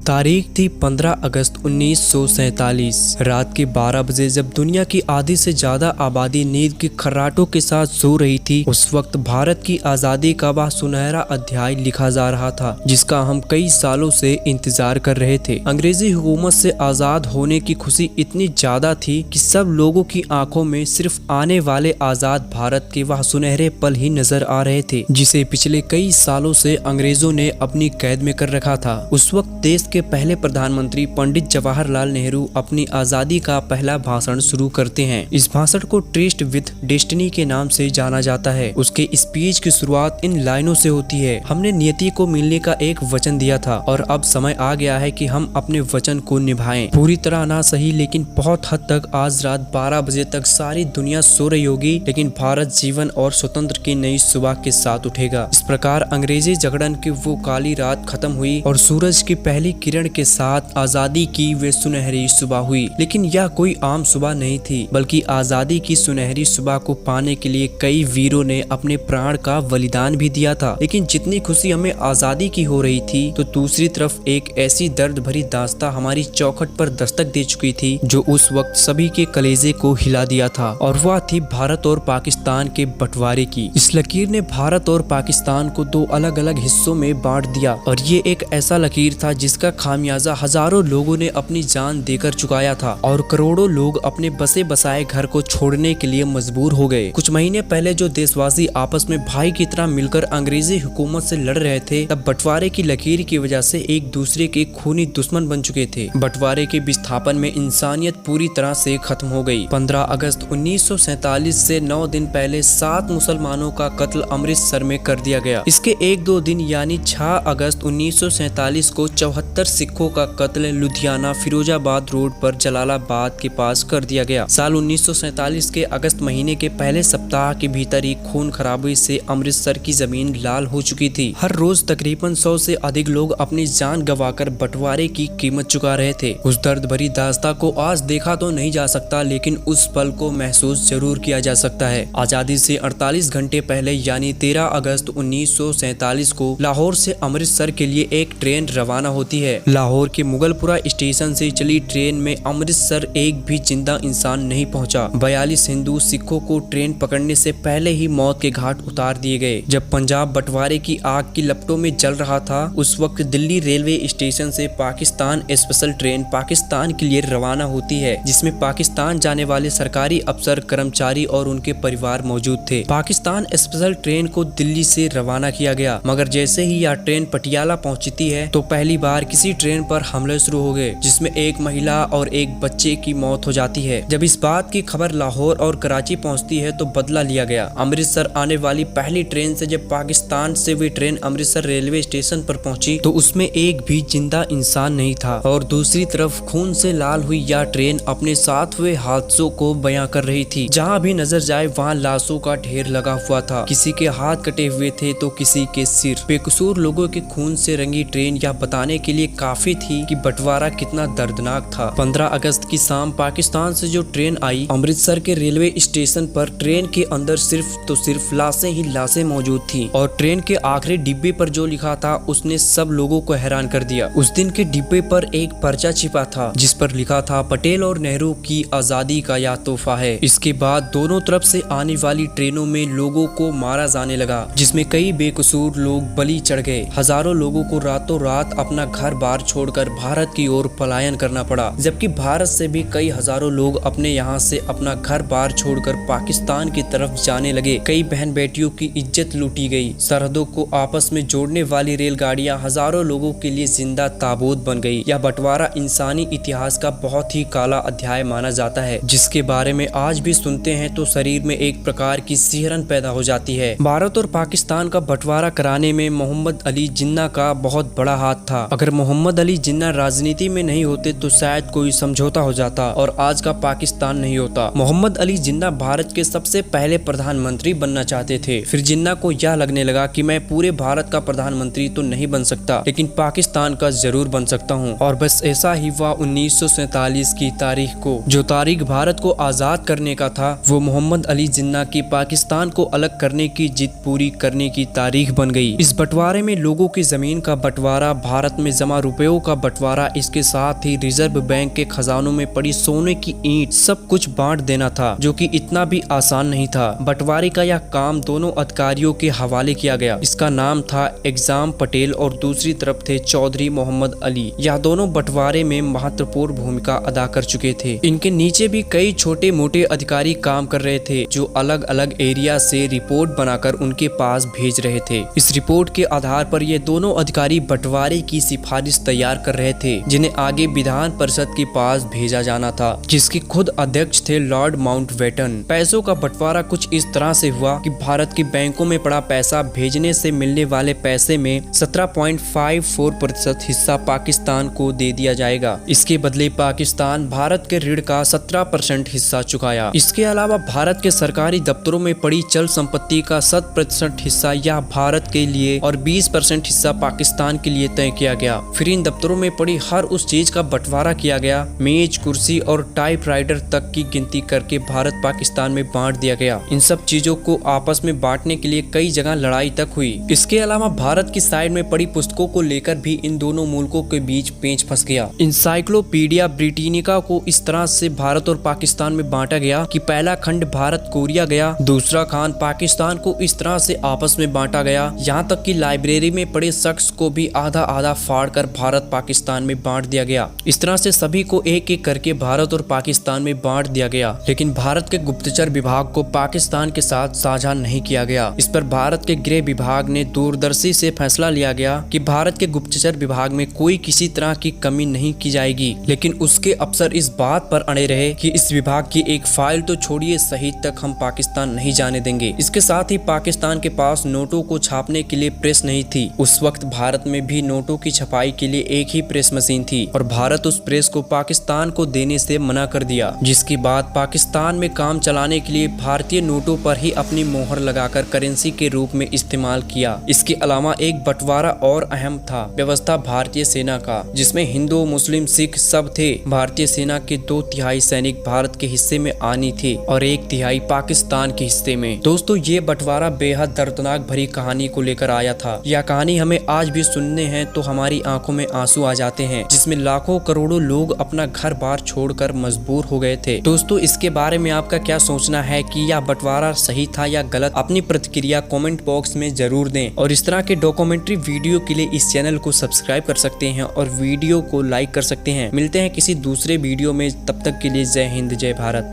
तारीख थी 15 अगस्त 1947। रात के 12 बजे जब दुनिया की आधी से ज्यादा आबादी नींद के खर्राटों के साथ सो रही थी, उस वक्त भारत की आजादी का वह सुनहरा अध्याय लिखा जा रहा था जिसका हम कई सालों से इंतजार कर रहे थे। अंग्रेजी हुकूमत से आजाद होने की खुशी इतनी ज्यादा थी कि सब लोगों की आंखों में सिर्फ आने वाले आजाद भारत के वह सुनहरे पल ही नजर आ रहे थे जिसे पिछले कई सालों से अंग्रेजों ने अपनी कैद में कर रखा था। उस वक्त देश के पहले प्रधानमंत्री पंडित जवाहरलाल नेहरू अपनी आजादी का पहला भाषण शुरू करते हैं। इस भाषण को ट्रेस्ट विद डेस्टिनी के नाम से जाना जाता है। उसके स्पीच की शुरुआत इन लाइनों से होती है, हमने नियति को मिलने का एक वचन दिया था और अब समय आ गया है कि हम अपने वचन को निभाएं। पूरी तरह ना सही लेकिन बहुत हद तक आज रात 12 बजे तक सारी दुनिया सो रही होगी, लेकिन भारत जीवन और स्वतंत्र की नई सुबह के साथ उठेगा। इस प्रकार अंग्रेजी जगड़न की वो काली रात खत्म हुई और सूरज की पहली किरण के साथ आजादी की वे सुनहरी सुबह हुई। लेकिन यह कोई आम सुबह नहीं थी, बल्कि आजादी की सुनहरी सुबह को पाने के लिए कई वीरों ने अपने प्राण का बलिदान भी दिया था। लेकिन जितनी खुशी हमें आजादी की हो रही थी, तो दूसरी तरफ एक ऐसी दर्द भरी दास्तां हमारी चौखट पर दस्तक दे चुकी थी जो उस वक्त सभी के कलेजे को हिला दिया था, और वह थी भारत और पाकिस्तान के बंटवारे की। इस लकीर ने भारत और पाकिस्तान को दो अलग अलग हिस्सों में बांट दिया, और ये एक ऐसा लकीर था जिसका खामियाजा हजारों लोगों ने अपनी जान देकर चुकाया था और करोड़ों लोग अपने बसे बसाए घर को छोड़ने के लिए मजबूर हो गए। कुछ महीने पहले जो देशवासी आपस में भाई की तरह मिलकर अंग्रेजी हुकूमत से लड़ रहे थे, तब बंटवारे की लकीर की वजह से एक दूसरे के खूनी दुश्मन बन चुके थे। बंटवारे के विस्थापन में इंसानियत पूरी तरह से खत्म हो गई। 15 अगस्त 1947 से 9 दिन पहले 7 मुसलमानों का कत्ल अमृतसर में कर दिया गया। इसके 1-2 दिन यानी 6 अगस्त 1947 को 74 सिखों का कत्ल लुधियाना फिरोजाबाद रोड पर जलालाबाद के पास कर दिया गया। साल 1947 के अगस्त महीने के पहले सप्ताह के भीतर ही खून खराबे से अमृतसर की जमीन लाल हो चुकी थी। हर रोज तकरीबन 100 से अधिक लोग अपनी जान गंवाकर बंटवारे की कीमत चुका रहे थे। उस दर्द भरी दास्तां को आज देखा तो नहीं जा सकता, लेकिन उस पल को महसूस जरूर किया जा सकता है। आजादी से 48 घंटे पहले यानी 13 अगस्त 1947 को लाहौर से अमृतसर के लिए एक ट्रेन रवाना होती है। लाहौर के मुगलपुरा स्टेशन से चली ट्रेन में अमृतसर एक भी जिंदा इंसान नहीं पहुंचा। 42 हिंदू सिखों को ट्रेन पकड़ने से पहले ही मौत के घाट उतार दिए गए। जब पंजाब बंटवारे की आग की लपटों में जल रहा था, उस वक्त दिल्ली रेलवे स्टेशन से पाकिस्तान स्पेशल ट्रेन पाकिस्तान के लिए रवाना होती है, जिसमें पाकिस्तान जाने वाले सरकारी अफसर, कर्मचारी और उनके परिवार मौजूद थे। पाकिस्तान स्पेशल ट्रेन को दिल्ली से रवाना किया गया, मगर जैसे ही यह ट्रेन पटियाला पहुंचती है तो पहली बार किसी ट्रेन पर हमले शुरू हो गए, जिसमें एक महिला और एक बच्चे की मौत हो जाती है। जब इस बात की खबर लाहौर और कराची पहुंचती है तो बदला लिया गया। अमृतसर आने वाली पहली ट्रेन से जब पाकिस्तान से वे ट्रेन अमृतसर रेलवे स्टेशन पर पहुंची तो उसमें एक भी जिंदा इंसान नहीं था, और दूसरी तरफ खून से लाल हुई यह ट्रेन अपने साथ हुए हादसों को बयां कर रही थी। जहां भी नजर जाए वहां लाशों का ढेर लगा हुआ था। किसी के हाथ कटे हुए थे तो किसी के सिर। बेकसूर लोगों के खून से रंगी ट्रेन यह बताने के लिए काफी थी कि बंटवारा कितना दर्दनाक था। 15 अगस्त की शाम पाकिस्तान से जो ट्रेन आई, अमृतसर के रेलवे स्टेशन पर ट्रेन के अंदर सिर्फ लाशें ही लाशें मौजूद थी, और ट्रेन के आखिरी डिब्बे पर जो लिखा था उसने सब लोगों को हैरान कर दिया। उस दिन के डिब्बे पर एक पर्चा छिपा था जिस पर लिखा था, पटेल और नेहरू की आजादी का यह तोहफा है। इसके बाद दोनों तरफ से आने वाली ट्रेनों में लोगों को मारा जाने लगा, जिसमें कई बेकसूर लोग बलि चढ़ गए। हजारों लोगों को रातों रात अपना घर बार छोड़कर भारत की ओर पलायन करना पड़ा, जबकि भारत से भी कई हजारों लोग अपने यहाँ से अपना घर बार छोड़कर पाकिस्तान की तरफ जाने लगे। कई बहन बेटियों की इज्जत लूटी गई। सरहदों को आपस में जोड़ने वाली रेलगाड़ियां हजारों लोगों के लिए जिंदा ताबूत बन गई। यह बंटवारा इंसानी इतिहास का बहुत ही काला अध्याय माना जाता है, जिसके बारे में आज भी सुनते हैं तो शरीर में एक प्रकार की सिहरन पैदा हो जाती है। भारत और पाकिस्तान का बंटवारा कराने में मोहम्मद अली जिन्ना का बहुत बड़ा हाथ था। अगर मोहम्मद अली जिन्ना राजनीति में नहीं होते तो शायद कोई समझौता हो जाता और आज का पाकिस्तान नहीं होता। मोहम्मद अली जिन्ना भारत के सबसे पहले प्रधानमंत्री बनना चाहते थे। फिर जिन्ना को यह लगने लगा कि मैं पूरे भारत का प्रधानमंत्री तो नहीं बन सकता, लेकिन पाकिस्तान का जरूर बन सकता हूँ। और बस ऐसा ही हुआ 1947 की तारीख को। जो तारीख भारत को आजाद करने का था, वो मोहम्मद अली जिन्ना की पाकिस्तान को अलग करने की जिद पूरी करने की तारीख बन गई। इस बंटवारे में लोगों की जमीन का बंटवारा, भारत में जमा अलावा रुपयों का बंटवारा, इसके साथ ही रिजर्व बैंक के खजानों में पड़ी सोने की ईंट, सब कुछ बांट देना था, जो कि इतना भी आसान नहीं था। बंटवारे का यह काम दोनों अधिकारियों के हवाले किया गया। इसका नाम था एग्जाम पटेल और दूसरी तरफ थे चौधरी मोहम्मद अली। यह दोनों बंटवारे में महत्वपूर्ण भूमिका अदा कर चुके थे। इनके नीचे भी कई छोटे मोटे अधिकारी काम कर रहे थे, जो अलग अलग एरिया से रिपोर्ट बनाकर उनके पास भेज रहे थे। इस रिपोर्ट के आधार पर ये दोनों अधिकारी बंटवारे की सिफारिश तैयार कर रहे थे, जिन्हें आगे विधान परिषद के पास भेजा जाना था, जिसके खुद अध्यक्ष थे लॉर्ड माउंटबेटन। पैसों का बंटवारा कुछ इस तरह से हुआ कि भारत के बैंकों में पड़ा पैसा भेजने से मिलने वाले पैसे में 17.54% हिस्सा पाकिस्तान को दे दिया जाएगा। इसके बदले पाकिस्तान भारत के ऋण का 17% हिस्सा चुकाया। इसके अलावा भारत के सरकारी दफ्तरों में पड़ी चल संपत्ति का 100% हिस्सा यह भारत के लिए और 20% हिस्सा पाकिस्तान के लिए तय किया गया। फिर इन दफ्तरों में पड़ी हर उस चीज का बंटवारा किया गया। मेज, कुर्सी और टाइपराइटर तक की गिनती करके भारत पाकिस्तान में बांट दिया गया। इन सब चीजों को आपस में बांटने के लिए कई जगह लड़ाई तक हुई। इसके अलावा भारत की साइड में पड़ी पुस्तकों को लेकर भी इन दोनों मुल्कों के बीच पेंच फंस गया। इंसाइक्लोपीडिया ब्रिटानिका को इस तरह से भारत और पाकिस्तान में बांटा गया कि पहला खंड भारत कोरिया गया, दूसरा खंड पाकिस्तान को इस तरह से आपस में बांटा गया। यहाँ तक कि लाइब्रेरी में पड़े शख्स को भी आधा आधा फाड़ कर भारत पाकिस्तान में बांट दिया गया। इस तरह से सभी को एक एक करके भारत और पाकिस्तान में बांट दिया गया। लेकिन भारत के गुप्तचर विभाग को पाकिस्तान के साथ साझा नहीं किया गया। इस पर भारत के गृह विभाग ने दूरदर्शी से फैसला लिया गया कि भारत के गुप्तचर विभाग में कोई किसी तरह की कमी नहीं की जाएगी। लेकिन उसके अफसर इस बात पर अड़े रहे कि इस विभाग की एक फाइल तो छोड़िए, शहीद तक हम पाकिस्तान नहीं जाने देंगे। इसके साथ ही पाकिस्तान के पास नोटों को छापने के लिए प्रेस नहीं थी। उस वक्त भारत में भी नोटों की छपाई के लिए एक ही प्रेस मशीन थी और भारत उस प्रेस को पाकिस्तान को देने से मना कर दिया, जिसके बाद पाकिस्तान में काम चलाने के लिए भारतीय नोटों पर ही अपनी मोहर लगाकर करेंसी के रूप में इस्तेमाल किया। इसके अलावा एक बंटवारा और अहम था, व्यवस्था भारतीय सेना का, जिसमें हिंदू, मुस्लिम, सिख सब थे। भारतीय सेना के 2/3 सैनिक भारत के हिस्से में आनी थे और 1/3 पाकिस्तान के हिस्से में। दोस्तों, ये बंटवारा बेहद दर्दनाक भरी कहानी को लेकर आया था। यह कहानी हमें आज भी सुनने हैं तो हमारी आंखों में आंसू आ जाते हैं, जिसमें लाखों करोड़ों लोग अपना घर बार छोड़कर मजबूर हो गए थे। दोस्तों, इसके बारे में आपका क्या सोचना है कि यह बंटवारा सही था या गलत? अपनी प्रतिक्रिया कमेंट बॉक्स में जरूर दें और इस तरह के डॉक्यूमेंट्री वीडियो के लिए इस चैनल को सब्सक्राइब कर सकते हैं और वीडियो को लाइक कर सकते हैं। मिलते हैं किसी दूसरे वीडियो में, तब तक के लिए जय हिंद, जय भारत।